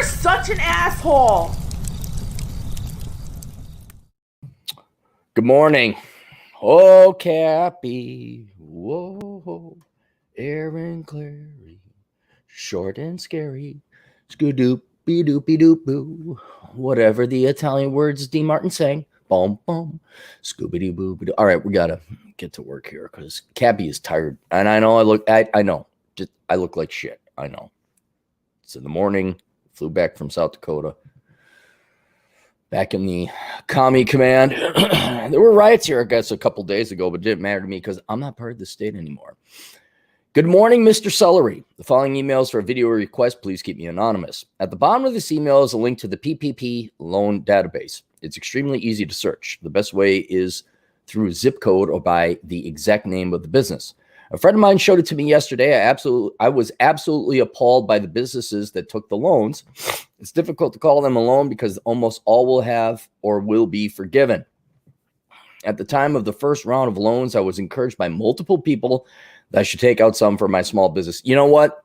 such an asshole. Good morning. Oh, Cappy. Whoa. Aaron Clary. Short and scary. Skoo-doopy-doopy-doop-boo. Whatever the Italian words D. Martin sang. Boom, boom. Scooby-doo-boo-boo. All right, we got to get to work here because Cappy is tired. And I know I know. I look like shit. I know. It's in the morning. Flew back from South Dakota. Back in the commie command. There were riots here, I guess, a couple days ago, but it didn't matter to me because I'm not part of the state anymore. Good morning, Mr. Celery. The following emails for a video request, please keep me anonymous. At the bottom of this email is a link to the PPP loan database. It's extremely easy to search. The best way is through zip code or by the exact name of the business. A friend of mine showed it to me yesterday. I was absolutely appalled by the businesses that took the loans. It's difficult to call them a loan because almost all will have or will be forgiven. At the time of the first round of loans, I was encouraged by multiple people that I should take out some for my small business. You know what?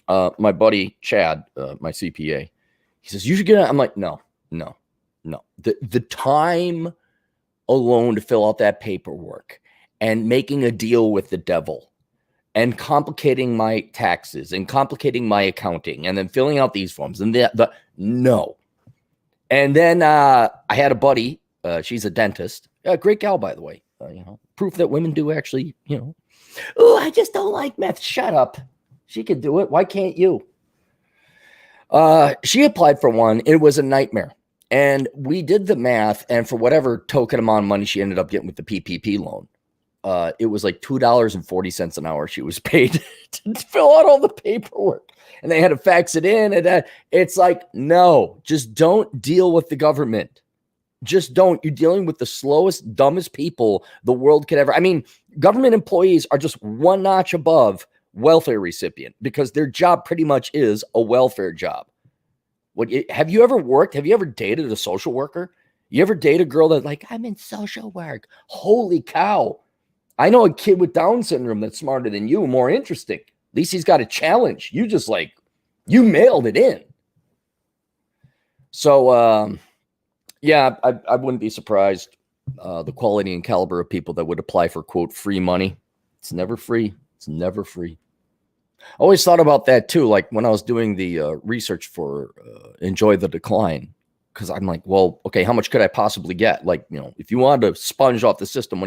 My buddy Chad, my CPA, he says, you should get it. I'm like, no. The time alone to fill out that paperwork and making a deal with the devil and complicating my taxes and complicating my accounting and then filling out these forms and no. And then I had a buddy, she's a dentist, a great gal, by the way, proof that women do actually, oh, I just don't like meth. Shut up. She could do it. Why can't you? She applied for one. It was a nightmare. And we did the math, and for whatever token amount of money she ended up getting with the PPP loan, it was like $2.40 an hour she was paid to fill out all the paperwork. And they had to fax it in. And it's like, no, just don't deal with the government. Just don't. You're dealing with the slowest, dumbest people the world could ever. I mean, government employees are just one notch above welfare recipient because their job pretty much is a welfare job. Have you ever worked? Have you ever dated a social worker? You ever date a girl that like, I'm in social work? Holy cow. I know a kid with Down syndrome that's smarter than you, more interesting. At least he's got a challenge. You just you mailed it in. So, yeah, I wouldn't be surprised. The quality and caliber of people that would apply for, quote, free money. It's never free. It's never free. I always thought about that, too, like when I was doing the research for Enjoy the Decline. Because I'm like, well, okay, how much could I possibly get? Like, if you wanted to sponge off the system,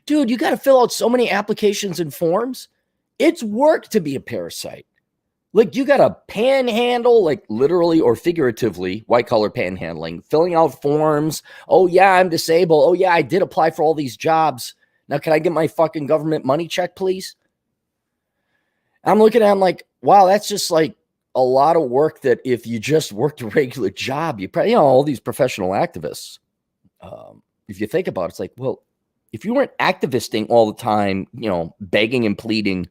dude, you got to fill out so many applications and forms. It's work to be a parasite. Like, you got to panhandle, like literally or figuratively, white collar panhandling, filling out forms. Oh, yeah, I'm disabled. Oh, yeah, I did apply for all these jobs. Now, can I get my fucking government money check, please? I'm looking at it, I'm like, wow, that's just like a lot of work that if you just worked a regular job, you probably, all these professional activists. If you think about it, it's like, well, if you weren't activisting all the time, begging and pleading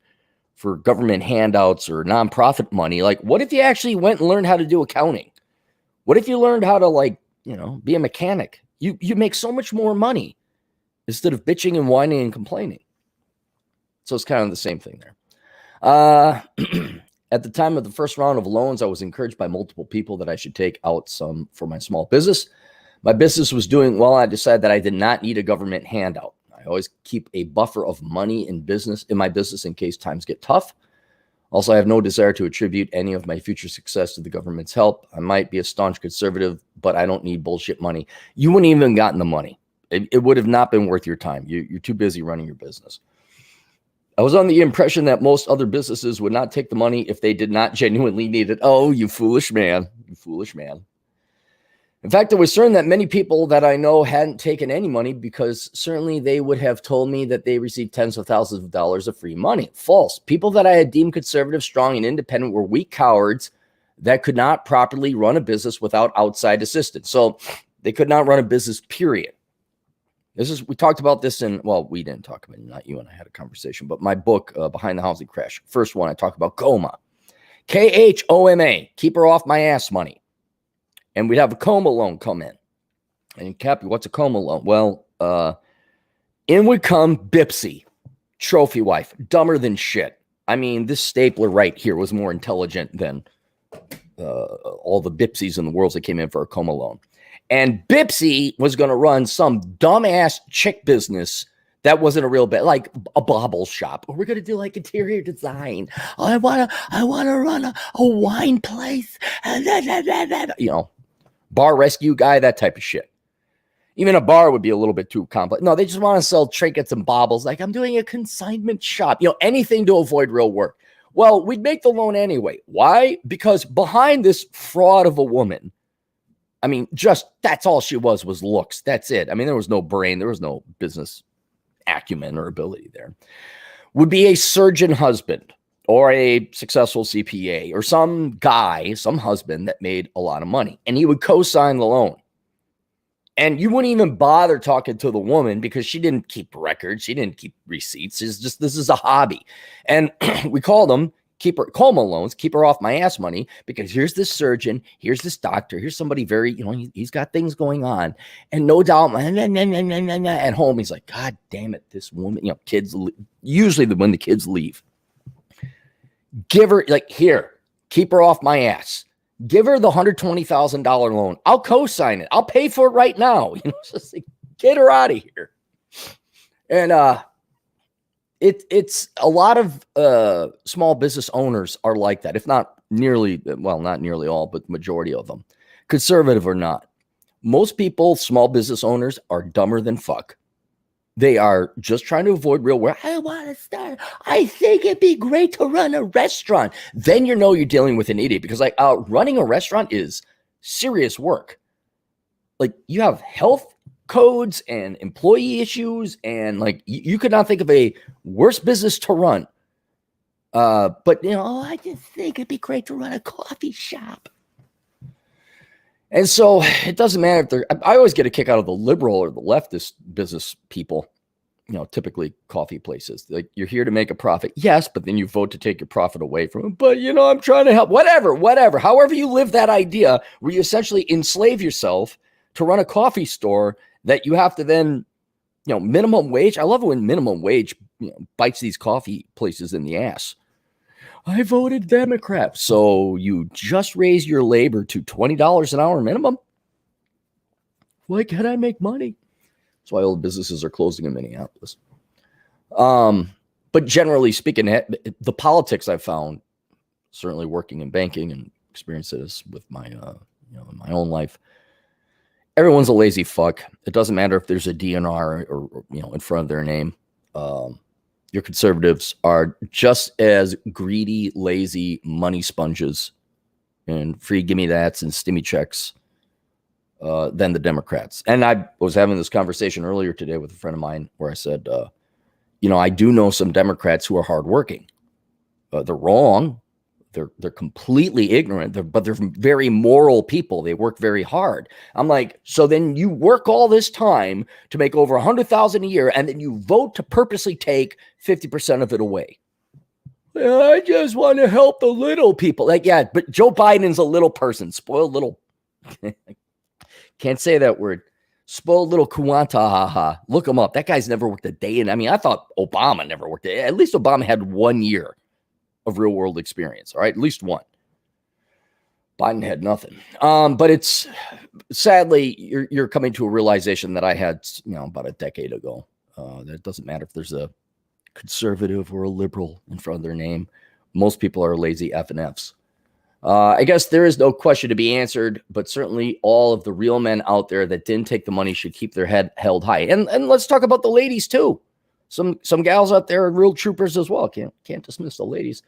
for government handouts or nonprofit money, like what if you actually went and learned how to do accounting? What if you learned how to be a mechanic? You make so much more money instead of bitching and whining and complaining. So it's kind of the same thing there. At the time of the first round of loans, I was encouraged by multiple people that I should take out some for my small business. My business was doing well. I decided that I did not need a government handout. I always keep a buffer of money in my business in case times get tough. Also, I have no desire to attribute any of my future success to the government's help. I might be a staunch conservative, but I don't need bullshit money. You wouldn't even gotten the money. It would have not been worth your time. You're too busy running your business. I was on the impression that most other businesses would not take the money if they did not genuinely need it. Oh, you foolish man. You foolish man. In fact, I was certain that many people that I know hadn't taken any money because certainly they would have told me that they received tens of thousands of dollars of free money. False. People that I had deemed conservative, strong, and independent were weak cowards that could not properly run a business without outside assistance. So they could not run a business, period. We talked about this we didn't talk about it, not you and I had a conversation, but my book, Behind the Housing Crash. First one, I talk about Coma. K-H-O-M-A, keep her off my ass money. And we'd have a Coma loan come in. And Cappy, what's a Coma loan? Well, in would come Bipsy, trophy wife, dumber than shit. I mean, this stapler right here was more intelligent than all the Bipsies in the world that came in for a Coma loan. And Bipsy was going to run some dumbass chick business that wasn't a real bit, like a bauble shop. Or we're going to do like interior design. I want to run a wine place. You know, bar rescue guy, that type of shit. Even a bar would be a little bit too complex. No, they just want to sell trinkets and baubles. Like, I'm doing a consignment shop. You know, anything to avoid real work. Well, we'd make the loan anyway. Why? Because behind this fraud of a woman, I mean, just that's all she was looks. That's it. I mean, there was no brain. There was no business acumen or ability there. Would be a surgeon husband or a successful CPA or some guy, some husband that made a lot of money. And he would co-sign the loan. And you wouldn't even bother talking to the woman because she didn't keep records. She didn't keep receipts. It's just, this is a hobby. And we called them Coma Loans, keep her off my ass money, because here's this surgeon, here's this doctor, here's somebody very, you know, he's got things going on. And no doubt, at home, he's like, God damn it, this woman, you know, kids, usually when the kids leave, give her, like, here, keep her off my ass. Give her the $120,000 loan. I'll co-sign it. I'll pay for it right now. You know, just like, get her out of here. And it's a lot of small business owners are like that. If not nearly, well, not nearly all, but the majority of them, conservative or not. Most people, small business owners, are dumber than fuck. They are just trying to avoid real work. I want to start. I think it'd be great to run a restaurant. Then you know you're dealing with an idiot, because like running a restaurant is serious work. Like, you have health codes and employee issues, and like you could not think of a worse business to run. But you know, I just think it'd be great to run a coffee shop. And so it doesn't matter if they're, I always get a kick out of the liberal or the leftist business people, you know, typically coffee places. Like, you're here to make a profit. Yes, but then you vote to take your profit away from them. But, you know, I'm trying to help. Whatever. However you live that idea, where you essentially enslave yourself to run a coffee store that you have to then, you know, minimum wage. I love it when minimum wage, you know, bites these coffee places in the ass. I voted Democrat. So you just raise your labor to $20 an hour minimum? Why can't I make money? That's why all the businesses are closing in Minneapolis. But generally speaking, the politics I've found, certainly working in banking and experienced this with my, you know, in my own life, everyone's a lazy fuck. It doesn't matter if there's a DNR or you know, in front of their name. Your conservatives are just as greedy, lazy money sponges and free gimme-that's and stimmy checks than the Democrats. And I was having this conversation earlier today with a friend of mine where I said, you know, I do know some Democrats who are hardworking. They're wrong. They're completely ignorant, but they're very moral people. They work very hard. I'm like, so then you work all this time to make over $100,000 a year, and then you vote to purposely take 50% of it away. I just want to help the little people. Like, yeah, but Joe Biden's a little person, spoiled little. Can't say that word. Spoiled little Kuantahaha. Look him up. That guy's never worked a day in. I mean, I thought Obama never worked. At least Obama had 1 year of real world experience. All right. At least one. Biden had nothing. But it's sadly, you're coming to a realization that I had, you know, about a decade ago. That it doesn't matter if there's a conservative or a liberal in front of their name. Most people are lazy F and Fs. I guess there is no question to be answered, but certainly all of the real men out there that didn't take the money should keep their head held high. And let's talk about the ladies too. Some gals out there are real troopers as well. Can't dismiss the ladies.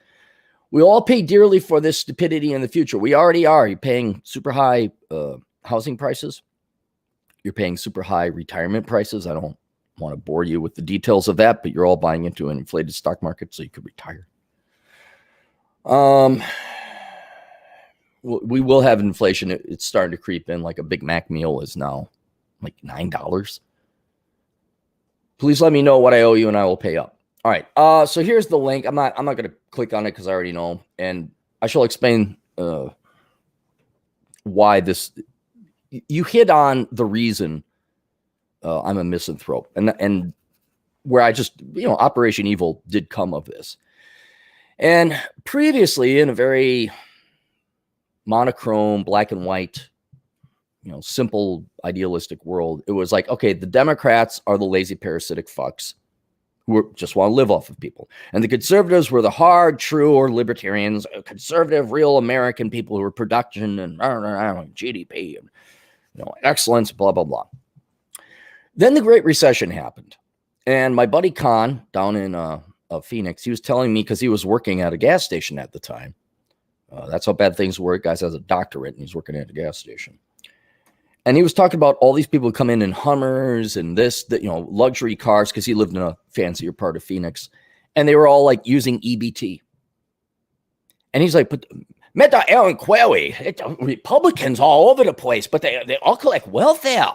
We all pay dearly for this stupidity in the future. We already are. You're paying super high housing prices. You're paying super high retirement prices. I don't want to bore you with the details of that, but you're all buying into an inflated stock market so you could retire. We will have inflation. It's starting to creep in, like a Big Mac meal is now like $9. Please let me know what I owe you and I will pay up. All right. So here's the link. I'm not going to click on it because I already know. And I shall explain why this. You hit on the reason I'm a misanthrope, and where I just, you know, Operation Evil did come of this. And previously, in a very monochrome, black and white, simple idealistic world, it was like, okay, the Democrats are the lazy parasitic fucks who just want to live off of people. And the conservatives were the hard, true, or libertarians, conservative, real American people who were production and GDP and excellence, blah, blah, blah. Then the Great Recession happened. And my buddy Con down in Phoenix, he was telling me, because he was working at a gas station at the time. That's how bad things work. Guys has a doctorate and he's working at a gas station. And he was talking about all these people who come in Hummers and luxury cars, because he lived in a fancier part of Phoenix. And they were all like using EBT. And he's like, but Meta Aaron Query, Republicans all over the place, but they all collect welfare.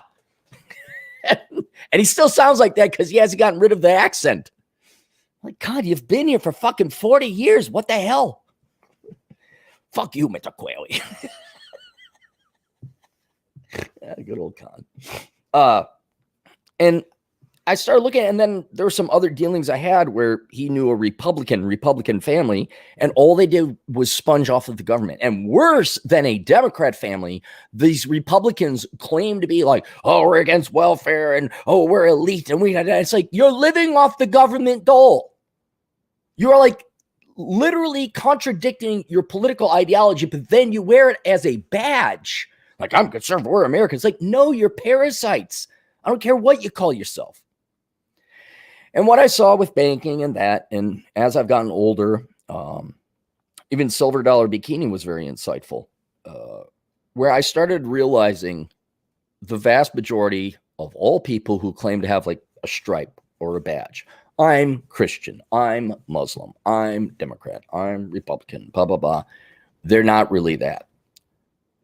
And he still sounds like that because he hasn't gotten rid of the accent. Like, God, you've been here for fucking 40 years. What the hell? Fuck you, Mr. Quayle. Yeah, good old Con. And I started looking, and then there were some other dealings I had where he knew a Republican family, and all they did was sponge off of the government. And worse than a Democrat family, these Republicans claim to be like, oh, we're against welfare, and oh, we're elite, and it's like, you're living off the government dole. You are like literally contradicting your political ideology, but then you wear it as a badge. Like, I'm conservative, we're Americans. Like, no, you're parasites. I don't care what you call yourself. And what I saw with banking and that, and as I've gotten older, even Silver Dollar Bikini was very insightful, where I started realizing the vast majority of all people who claim to have like a stripe or a badge. I'm Christian, I'm Muslim, I'm Democrat, I'm Republican, blah, blah, blah. They're not really that.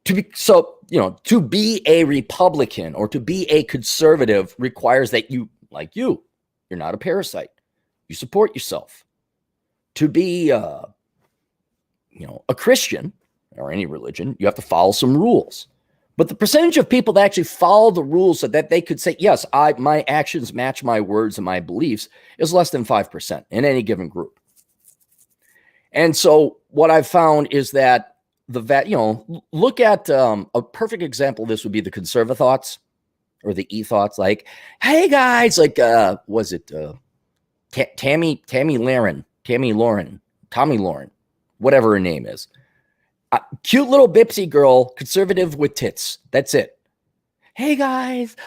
To be a Republican or to be a conservative requires that you're not a parasite. You support yourself. To be, a Christian or any religion, you have to follow some rules. But the percentage of people that actually follow the rules so that they could say, yes, my actions match my words and my beliefs is less than 5% in any given group. And so what I've found is that look at a perfect example of this would be the conservathoughts or the e-thoughts. Like, hey guys, like, was it Tommy Lauren, whatever her name is. Cute little Bipsy girl, conservative with tits. That's it. Hey guys,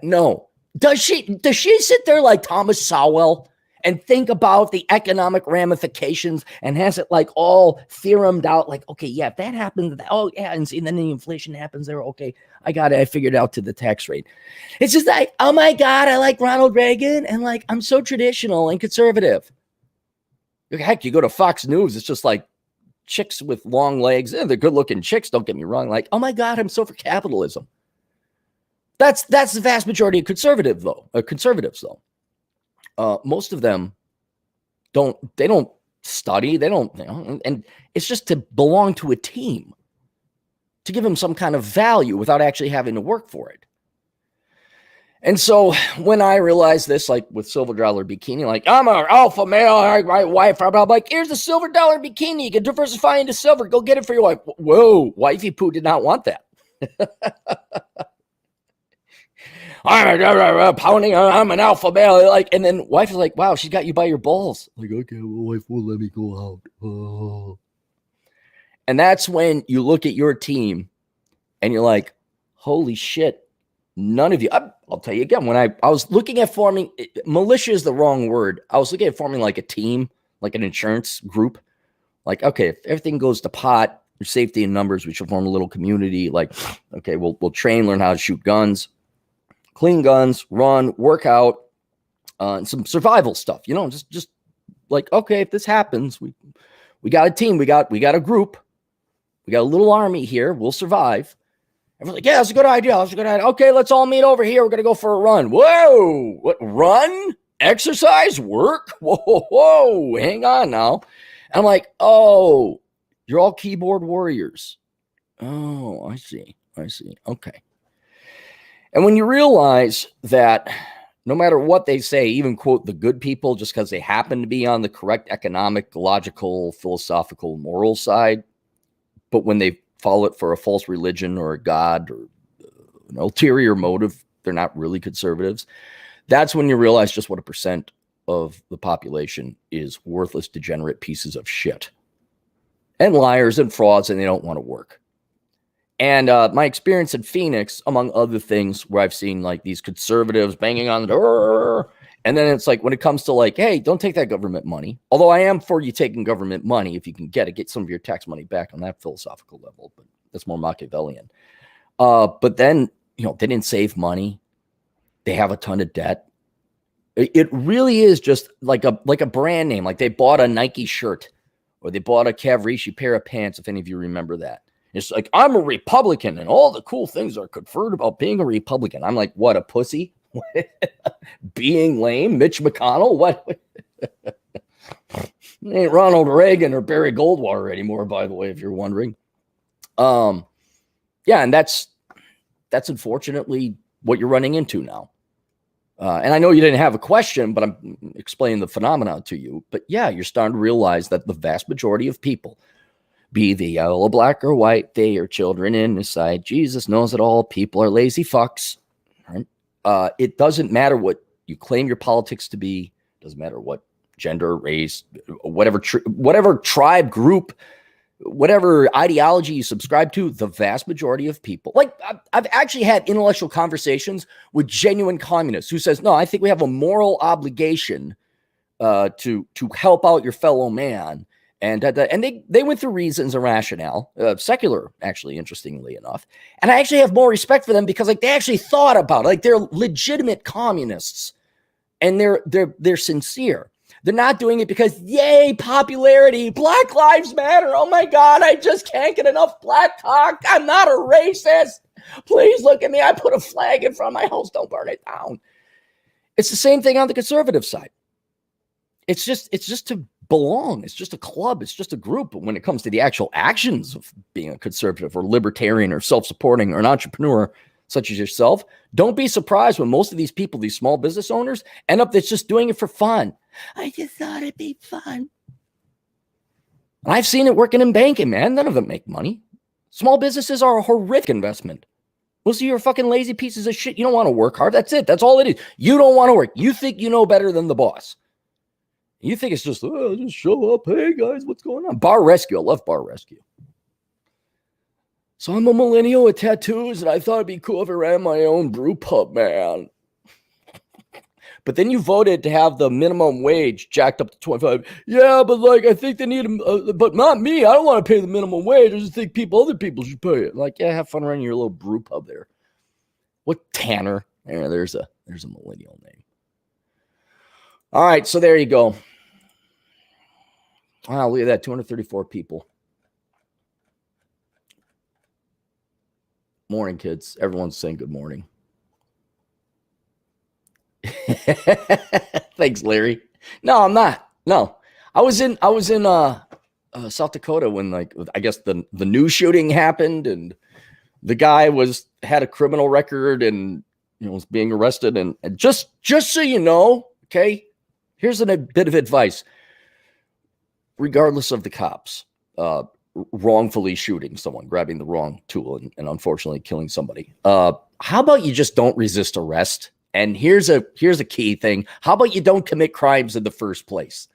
no. Does she sit there like Thomas Sowell and think about the economic ramifications and has it like all theoremed out? Like, okay, yeah, if that happens, oh yeah, and then the inflation happens there. Okay, I got it. I figured out to the tax rate. It's just like, oh my God, I like Ronald Reagan and like I'm so traditional and conservative. Heck, you go to Fox News, it's just like chicks with long legs. They're good looking chicks, don't get me wrong. Like, oh my God, I'm so for capitalism. That's the vast majority of conservatives though. Most of them don't study. They don't, and it's just to belong to a team, to give them some kind of value without actually having to work for it. And so when I realized this, like with Silver Dollar Bikini, like I'm an alpha male, my wife, I'm like, here's the $Silver Dollar Bikini. You can diversify into silver. Go get it for your wife. Whoa, wifey poo did not want that. I'm pounding. I'm an alpha male. Like, and then wife is like, wow, she got you by your balls. Like, okay, well, wife won't let me go out. Oh. And that's when you look at your team and you're like, holy shit. None of you, I'll tell you again, when I was looking at forming, militia is the wrong word. I was looking at forming like a team, like an insurance group. Like, okay, if everything goes to pot, your safety in numbers, we should form a little community. Like, okay, we'll train, learn how to shoot guns, clean guns, run, work out, and some survival stuff. Just like, okay, if this happens, we got a team, we got a group, we got a little army here, we'll survive. Everyone's like, yeah, that's a good idea. Okay, let's all meet over here. We're going to go for a run. Whoa, what, run? Exercise? Work? Whoa, hang on now. And I'm like, oh, you're all keyboard warriors. Oh, I see. Okay. And when you realize that no matter what they say, even quote the good people, just because they happen to be on the correct economic, logical, philosophical, moral side, but when they follow it for a false religion or a god or an ulterior motive, they're not really conservatives. That's when you realize just what a percent of the population is worthless, degenerate pieces of shit and liars and frauds, and they don't want to work. And my experience in Phoenix, among other things, where I've seen like these conservatives banging on the door, and then it's like when it comes to like, hey, don't take that government money. Although I am for you taking government money if you can get some of your tax money back on that philosophical level, but that's more Machiavellian. But then, you know, they didn't save money. They have a ton of debt. It really is just like a brand name. Like they bought a Nike shirt or they bought a Cavrici pair of pants, if any of you remember that. It's like, I'm a Republican and all the cool things are conferred about being a Republican. I'm like, what, a pussy? Being lame? Mitch McConnell? What? Ain't Ronald Reagan or Barry Goldwater anymore, by the way, if you're wondering. Yeah, and that's unfortunately what you're running into now. And I know you didn't have a question, but I'm explaining the phenomenon to you. But yeah, you're starting to realize that the vast majority of people, be they yellow, black, or white, they are children inside. Jesus knows it all. People are lazy fucks. Right? It doesn't matter what you claim your politics to be. It doesn't matter what gender, race, whatever tribe, group, whatever ideology you subscribe to. The vast majority of people, like I've actually had intellectual conversations with genuine communists who says, no, I think we have a moral obligation to help out your fellow man. And they went through reasons and rationale, secular, actually, interestingly enough. And I actually have more respect for them because, like, they actually thought about it. Like, they're legitimate communists, and they're sincere. They're not doing it because, yay, popularity, Black Lives Matter. Oh my God, I just can't get enough black talk. I'm not a racist. Please look at me. I put a flag in front of my house. Don't burn it down. It's the same thing on the conservative side. It's just to belong. It's just a club. It's just a group. But when it comes to the actual actions of being a conservative or libertarian or self-supporting or an entrepreneur such as yourself, don't be surprised when most of these people, these small business owners, end up just doing it for fun. I just thought it'd be fun. And I've seen it working in banking, man. None of them make money. Small businesses are a horrific investment. Most of you are fucking lazy pieces of shit. You don't want to work hard. That's it. That's all it is. You don't want to work. You think you know better than the boss. You think it's just, oh, just show up. Hey, guys, what's going on? Bar rescue. I love bar rescue. So I'm a millennial with tattoos, and I thought it'd be cool if I ran my own brew pub, man. But then you voted to have the minimum wage jacked up to 25. Yeah, but like, I think they need but not me. I don't want to pay the minimum wage. I just think other people should pay it. Like, yeah, have fun running your little brew pub there. What, Tanner? Yeah, there's a millennial name. All right, so there you go. Wow, look at that, 234 people. Morning, kids. Everyone's saying good morning. Thanks, Larry. No, I'm not. No, I was in South Dakota when, like, I guess the new shooting happened, and the guy had a criminal record and, you know, was being arrested. And just so you know, okay, here's a bit of advice. Regardless of the cops wrongfully shooting someone, grabbing the wrong tool, and unfortunately killing somebody, how about you just don't resist arrest? And here's a key thing. How about you don't commit crimes in the first place?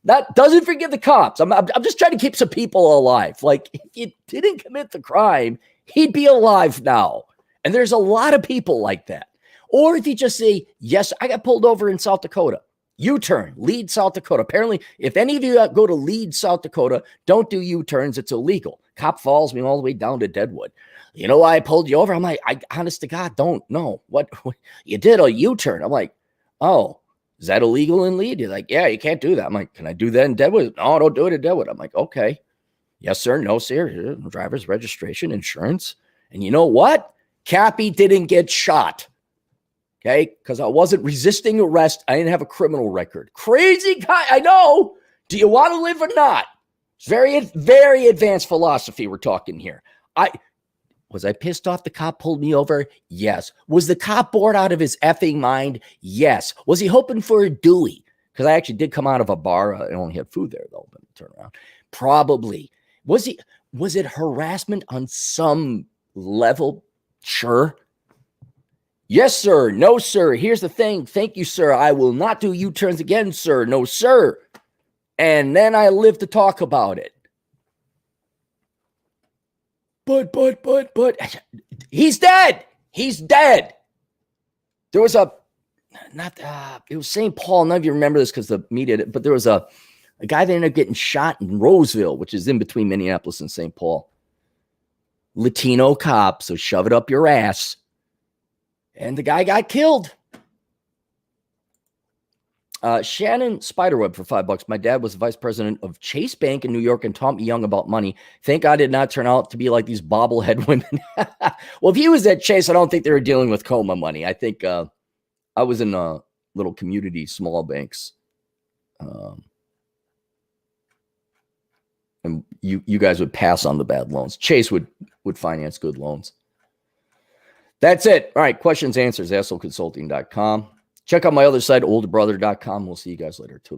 That doesn't forgive the cops. I'm just trying to keep some people alive. Like, if you didn't commit the crime, he'd be alive now. And there's a lot of people like that. Or if you just say, yes, I got pulled over in South Dakota. U-turn, Lead, South Dakota. Apparently, if any of you go to Lead, South Dakota, don't do U-turns. It's illegal. Cop follows me all the way down to Deadwood. You know why I pulled you over? I'm like, I honest to God, don't know. What you did a U-turn. I'm like, oh, is that illegal in Lead? You're like, yeah, you can't do that. I'm like, can I do that in Deadwood? No, don't do it in Deadwood. I'm like, okay. Yes, sir. No, sir. Driver's registration, insurance. And you know what? Cappy didn't get shot. Okay, because I wasn't resisting arrest. I didn't have a criminal record. Crazy guy, I know. Do you want to live or not? It's very, very advanced philosophy we're talking here. Was I pissed off the cop pulled me over? Yes. Was the cop bored out of his effing mind? Yes. Was he hoping for a Dewey? Because I actually did come out of a bar. I only had food there, though, but turn around. Probably. Was Was it harassment on some level? Sure. Yes, sir. No, sir. Here's the thing. Thank you, sir. I will not do U-turns again, sir. No, sir. And then I live to talk about it. But he's dead. He's dead. There was it was St. Paul. None of you remember this because the media did, but there was a guy that ended up getting shot in Roseville, which is in between Minneapolis and St. Paul. Latino cop, so shove it up your ass. And the guy got killed. Shannon Spiderweb for $5. My dad was the vice president of Chase Bank in New York and taught me young about money. Thank God did not turn out to be like these bobblehead women. Well, if he was at Chase, I don't think they were dealing with Coma money. I think I was in little community small banks. And you guys would pass on the bad loans. Chase would finance good loans. That's it. All right. Questions, answers, assholeconsulting.com. Check out my other site, olderbrother.com. We'll see you guys later too.